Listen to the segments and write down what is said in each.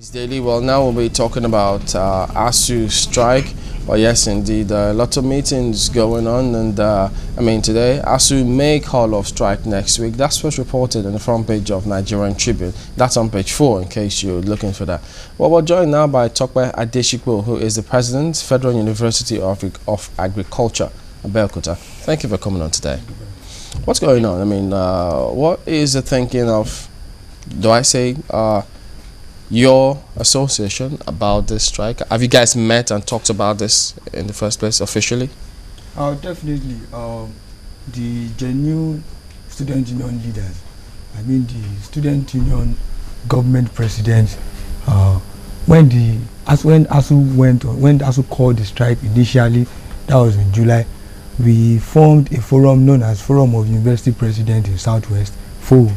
It's daily. Well, now we'll be talking about ASU strike. But yes, indeed, a lot of meetings going on, and today ASU may call off strike next week. That's what's reported on the front page of Nigerian Tribune. That's on page 4, in case you're looking for that. Well, we're joined now by Tope Adeshikpo, who is the president, Federal University of Agriculture, Abeokuta. Thank you for coming on today. What's going on? What is the thinking of, your association about this strike? Have you guys met and talked about this in the first place officially? Definitely. The genuine student union leaders, the student union government presidents, when ASU called the strike initially, that was in July, we formed a forum known as Forum of University Presidents in Southwest, FOU,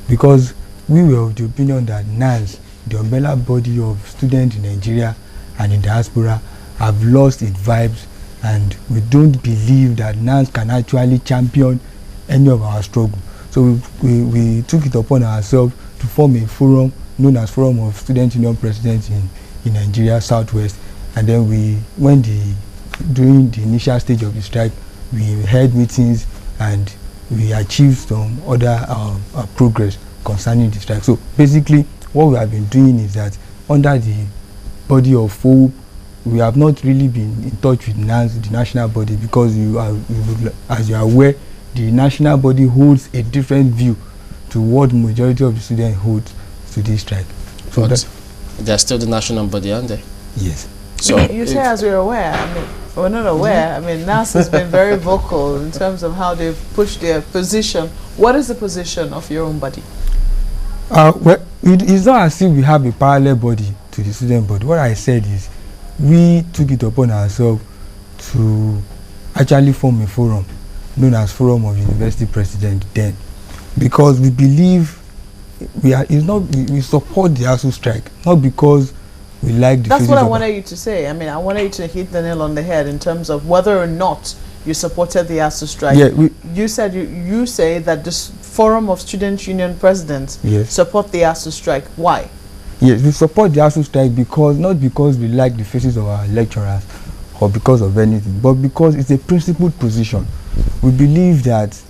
because we were of the opinion that NANS, the umbrella body of students in Nigeria and in diaspora, have lost its vibes, and we don't believe that NANS can actually champion any of our struggle. So we took it upon ourselves to form a forum known as Forum of Student Union Presidents in Nigeria Southwest, and then during the initial stage of the strike, we held meetings and we achieved some other progress concerning the strike. So basically, what we have been doing is that under the body of FOU, we have not really been in touch with NANS, the national body, because as you are aware, the national body holds a different view to what the majority of the students hold to this strike. So but they're still the national body, aren't they? Yes. So you say as we're aware, we're not aware. NANS has been very vocal in terms of how they've pushed their position. What is the position of your own body? Well, it's not as if we have a parallel body to the student body. What I said is we took it upon ourselves to actually form a forum known as Forum of University Presidents then, because we believe we support the ASU strike, not because we like the. That's what I wanted you to say. I wanted you to hit the nail on the head in terms of whether or not you supported the ASU strike. Yeah, you said you say that this Forum of Student Union Presidents support the ASU strike. Why? Yes, we support the ASU strike not because we like the faces of our lecturers or because of anything, but because it's a principled position. We believe that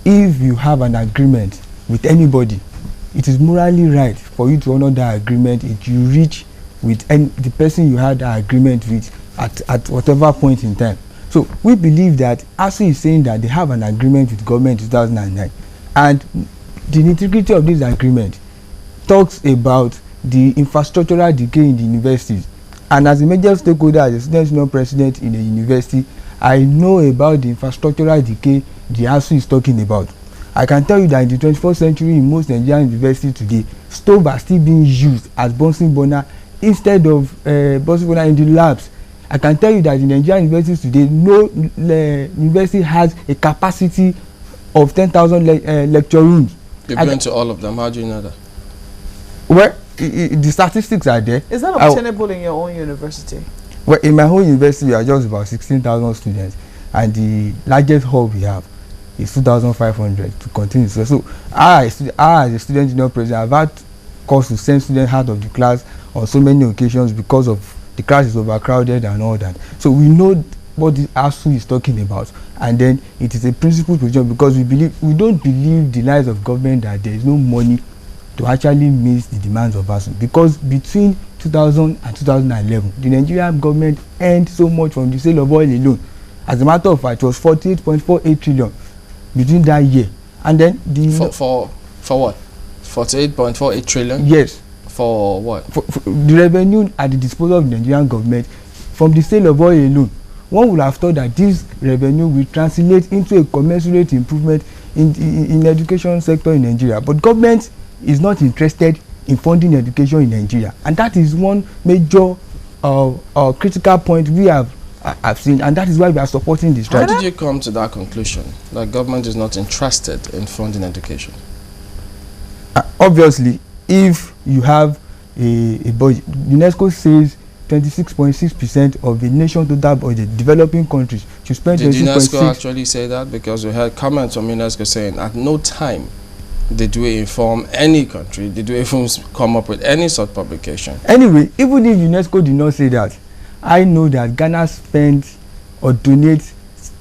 if you have an agreement with anybody, it is morally right for you to honor that agreement if you reach with the person you had that agreement with at whatever point in time. So we believe that ASU is saying that they have an agreement with government in 2009, and the integrity of this agreement talks about the infrastructural decay in the universities. And as a major stakeholder, as a student union president in a university, I know about the infrastructural decay the ASU is talking about. I can tell you that in the 21st century, in most Nigerian universities today, stoves are still being used as Bunsen burner instead of Bunsen burner in the labs. I can tell you that in Nigerian universities today, no university has a capacity of 10,000 lecture rooms. You've been to all of them. How do you know that? Well, the statistics are there. Is that obtainable in your own university? Well, in my own university, we are just about 16,000 students, and the largest hall we have is 2,500 to continue. So I as a student union president, I've had cause to send students out of the class on so many occasions because of the class is overcrowded and all that. So we know what the ASU is talking about, and then it is a principled position because we don't believe the lies of government that there is no money to actually meet the demands of ASU, because between 2000 and 2011 the Nigerian government earned so much from the sale of oil alone. As a matter of fact, it was 48.48 trillion between that year, and then for what? 48.48 trillion? Yes. For what? For the revenue at the disposal of the Nigerian government from the sale of oil alone. One would have thought that this revenue will translate into a commensurate improvement in the education sector in Nigeria, but government is not interested in funding education in Nigeria, and that is one major critical point we have seen, and that is why we are supporting this strike. How did you come to that conclusion that government is not interested in funding education? Obviously, if you have a budget, UNESCO says 26.6% of the nation's total budget, developing countries should spend 26.6%. Did UNESCO actually say that? Because we heard comments from UNESCO saying at no time Did we inform any country? Did we even come up with any such publication? Anyway, even if UNESCO did not say that, I know that Ghana spends or donates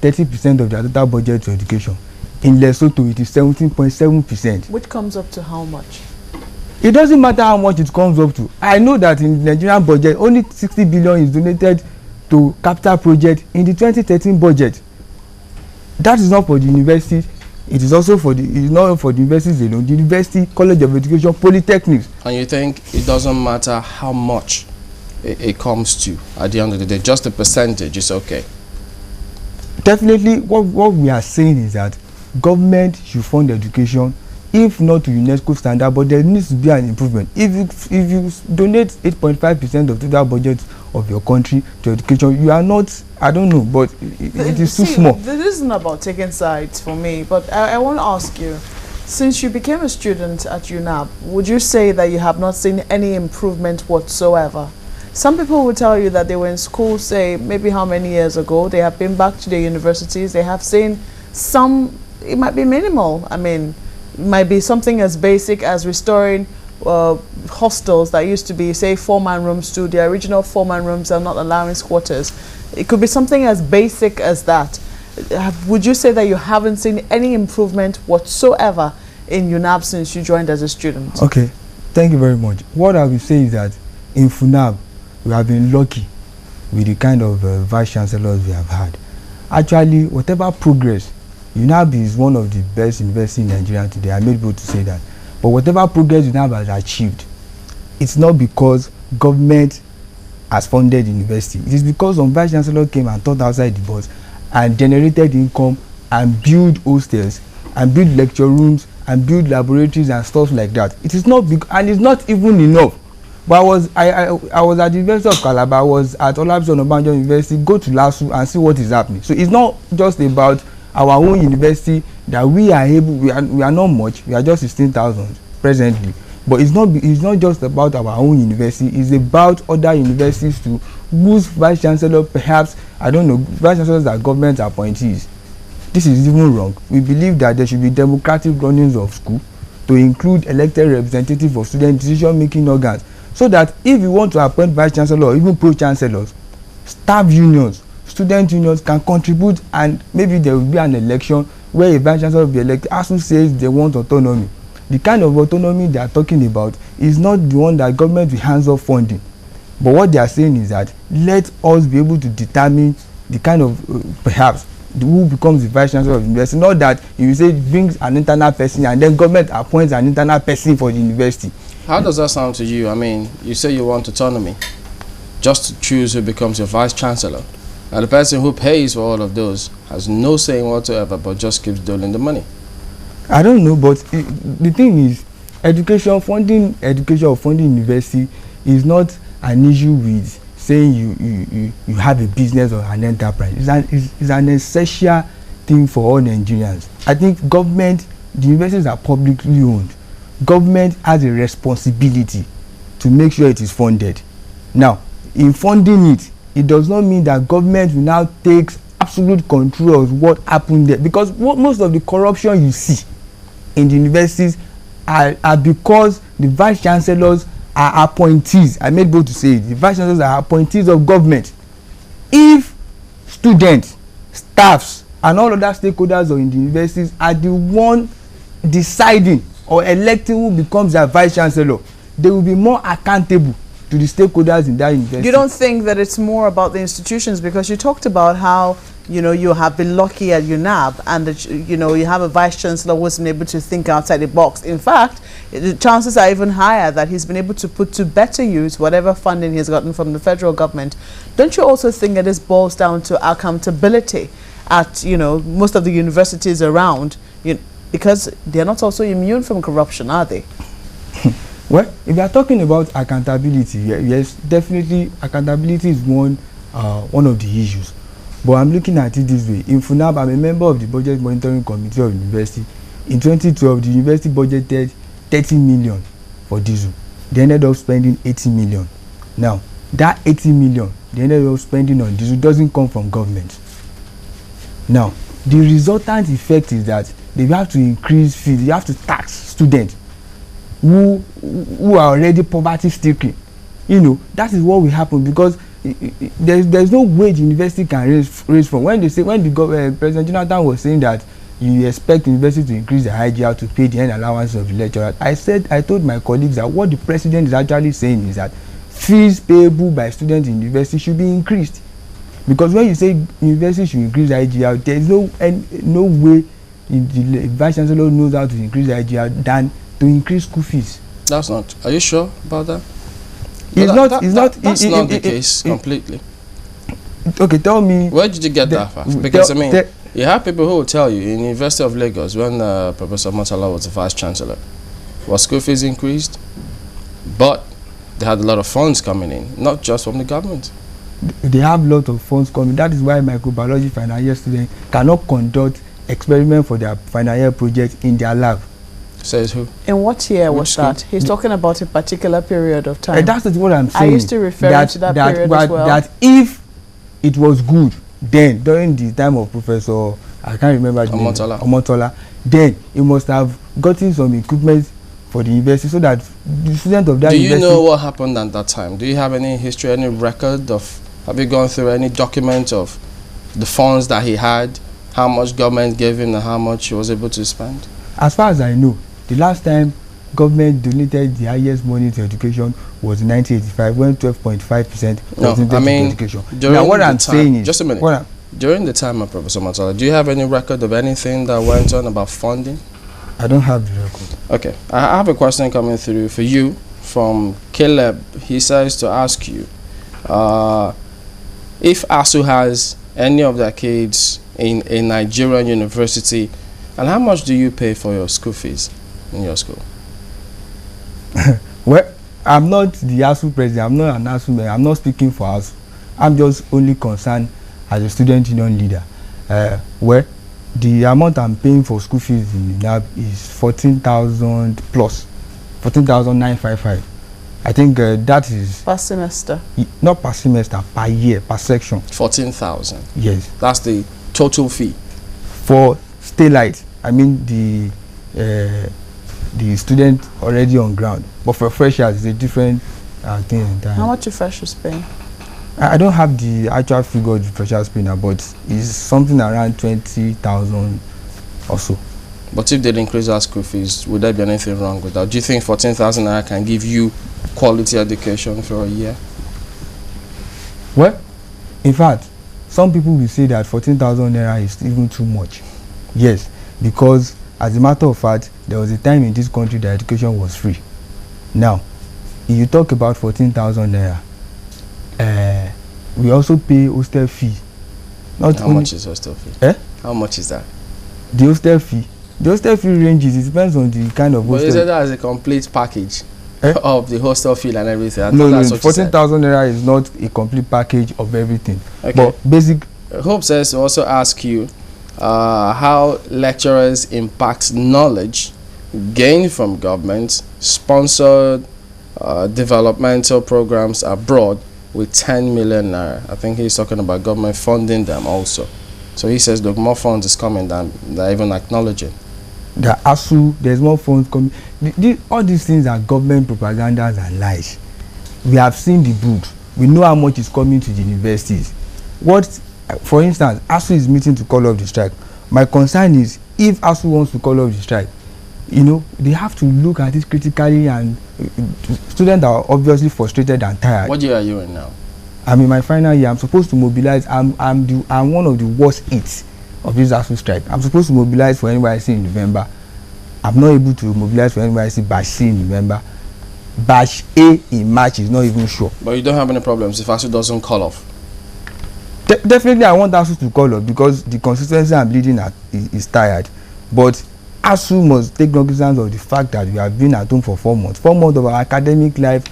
30% of their total budget to education. In Lesotho, it is 17.7%. Which comes up to how much? It doesn't matter how much it comes up to. I know that in the Nigerian budget, only 60 billion is donated to capital project in the 2013 budget. That is not for the universities. It is also for the, it is not for the universities alone. The university, college of education, polytechnics. And you think it doesn't matter how much it comes to at the end of the day, just the percentage is okay? Definitely, what we are saying is that government should fund education, if not to UNESCO standard, but there needs to be an improvement. If you donate 8.5% of total budget of your country to education, you are not, I don't know, but it is too small. This isn't about taking sides for me, but I want to ask you, since you became a student at UNAB, would you say that you have not seen any improvement whatsoever? Some people will tell you that they were in school, say, maybe how many years ago, they have been back to their universities, they have seen some, it might be minimal, I mean, it might be something as basic as restoring hostels that used to be, say, 4-man rooms to the original 4-man rooms and not allowing squatters. It could be something as basic as that. Would you say that you haven't seen any improvement whatsoever in UNAB since you joined as a student? Okay, thank you very much. What I will say is that in FUNAB, we have been lucky with the kind of vice chancellors we have had. Actually, whatever progress, UNAB is one of the best universities in Nigeria today. I'm able to say that. But whatever progress UNAB has achieved, it's not because government has funded the university. It is because some vice chancellor came and thought outside the box and generated income and built hostels and built lecture rooms and built laboratories and stuff like that. It is not big, and it's not even enough. But I was at the University of Calabar, I was at Olabisi Onabanjo University, go to LASU and see what is happening. So it's not just about our own university that we are able, we are not much, we are just 16,000 presently. But it's not just about our own university, it's about other universities too, whose vice chancellor, perhaps, I don't know, vice chancellors are government appointees. This is even wrong. We believe that there should be democratic runnings of school to include elected representatives of student decision-making organs, so that if you want to appoint vice chancellor or even pro-chancellors, staff unions, student unions can contribute, and maybe there will be an election where a vice chancellor will be elected. ASUU says they want autonomy. The kind of autonomy they are talking about is not the one that government will hands off funding. But what they are saying is that let us be able to determine the kind of, perhaps, who becomes the vice chancellor of the university. Not that you say brings an internal person and then government appoints an internal person for the university. How does that sound to you? I mean, you say you want autonomy, just to choose who becomes your vice chancellor. And the person who pays for all of those has no say whatsoever, but just keeps doling the money. I don't know, but the thing is, funding education or funding university is not an issue with saying you have a business or an enterprise. It's an essential thing for all Nigerians. I think government, the universities are publicly owned. Government has a responsibility to make sure it is funded. Now, in funding it, it does not mean that government will now take absolute control of what happened there, because most of the corruption you see in the universities are because the vice chancellors are appointees. I'm able to say it. The vice chancellors are appointees of government. If students, staffs, and all other stakeholders in the universities are the one deciding or electing who becomes their vice chancellor, they will be more accountable to the stakeholders in that university. You don't think that it's more about the institutions, because you talked about how, you know, you have been lucky at UNAB and that, you know, you have a vice chancellor who's been able to think outside the box. In fact, the chances are even higher that he's been able to put to better use whatever funding he's gotten from the federal government. Don't you also think that this boils down to accountability at, you know, most of the universities around, because they're not also immune from corruption, are they? Well, if you are talking about accountability, yes, definitely accountability is one of the issues. But I'm looking at it this way. In FUNAB, I'm a member of the Budget Monitoring Committee of the University. In 2012, the university budgeted 30 million for diesel. They ended up spending 80 million. Now, that 80 million they ended up spending on diesel doesn't come from government. Now, the resultant effect is that they have to increase fees, they have to tax students who are already poverty stricken. You know, that is what will happen, because there's no wage university can raise from. When the President Jonathan was saying that you expect university to increase the IGR to pay the end allowance of the lecturers, I told my colleagues that what the president is actually saying is that fees payable by students in university should be increased, because when you say university should increase the IGR, there is no way the vice chancellor knows how to increase the IGR than to increase school fees. That's not. Are you sure about that? That's not the case completely. Okay, tell me. Where did you get that fact? Because I mean, you have people who will tell you in the University of Lagos, when Professor Murtala was the vice chancellor, was school fees increased, but they had a lot of funds coming in, not just from the government. They have a lot of funds coming. That is why microbiology final year students cannot conduct experiments for their final year project in their lab. Says who? In what year was that? He's talking about a particular period of time. That's what I'm saying. I used to refer to that period as well. That if it was good, then during the time of Professor, I can't remember the name, Omotola, then he must have gotten some equipment for the university so that the students of that university... Do you know what happened at that time? Do you have any history, any record of... Have you gone through any document of the funds that he had, how much government gave him and how much he was able to spend? As far as I know, the last time government donated the highest money to education was in 1985, when 12.5% was donated to education. Now, what I'm saying is... Just a minute. During the time of Professor Murtala, do you have any record of anything that went on about funding? I don't have the record. Okay. I have a question coming through for you from Caleb. He says to ask you, if ASU has any of their kids in a Nigerian university, and how much do you pay for your school fees in your school? Well, I'm not the ASU president. I'm not an ASU member. I'm not speaking for ASU. I'm just only concerned as a student union leader. Well, the amount I'm paying for school fees in NAB is 14,000 plus, 14,955. I think that is... Per semester? Not per semester, per year, per section. 14,000? Yes. That's the total fee? For Staylight, I mean the student already on ground. But for freshers, it's a different thing entirely. How much are freshers paying? I don't have the actual figure of the freshers paying now, but it's something around 20,000 or so. But if they increase our school fees, would there be anything wrong with that? Do you think 14,000 naira can give you quality education for a year? Well, in fact, some people will say that 14,000 naira is even too much. Yes, because as a matter of fact, there was a time in this country that education was free. Now, if you talk about 14,000 naira, we also pay hostel fee. How much is hostel fee? How much is that? The hostel fee. The hostel fee ranges. It depends on the kind of hostel. But you said that as a complete package of the hostel fee and everything. No, 14,000 naira is not a complete package of everything. Okay. But basic. Hope says to also ask you how lecturers impact knowledge gained from government sponsored developmental programs abroad with 10 million naira. I think he's talking about government funding them also. So he says, look, more funds is coming than they're even acknowledging. The ASU, there's more funds coming. All these things are government propagandas and lies. We have seen the book. We know how much is coming to the universities. For instance, ASU is meeting to call off the strike. My concern is, if ASU wants to call off the strike, you know, they have to look at it critically, and students are obviously frustrated and tired. What year are you in now? I'm in my final year. I'm supposed to mobilize. I'm one of the worst hits of this ASU strike. I'm supposed to mobilize for NYSC in November. I'm not able to mobilize for NYSC batch C in November. Batch A in March is not even sure. But you don't have any problems if ASU doesn't call off? Definitely, I want ASU to call off because the consistency I'm leading at is tired. But ASU must take cognizance of the fact that we have been at home for 4 months. 4 months of our academic life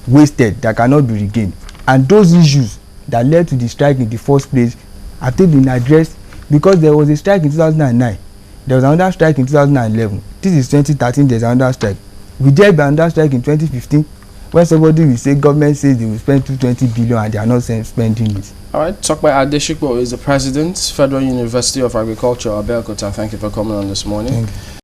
wasted that cannot be regained. And those issues that led to the strike in the first place have been addressed, because there was a strike in 2009. There was another strike in 2011. This is 2013, there's another strike. We did another strike in 2015. when somebody will say government says they will spend 220 billion and they are not spending it. All right, Tokpe Adeshikpo is the president, Federal University of Agriculture, Abeokuta. Thank you for coming on this morning. Thank you.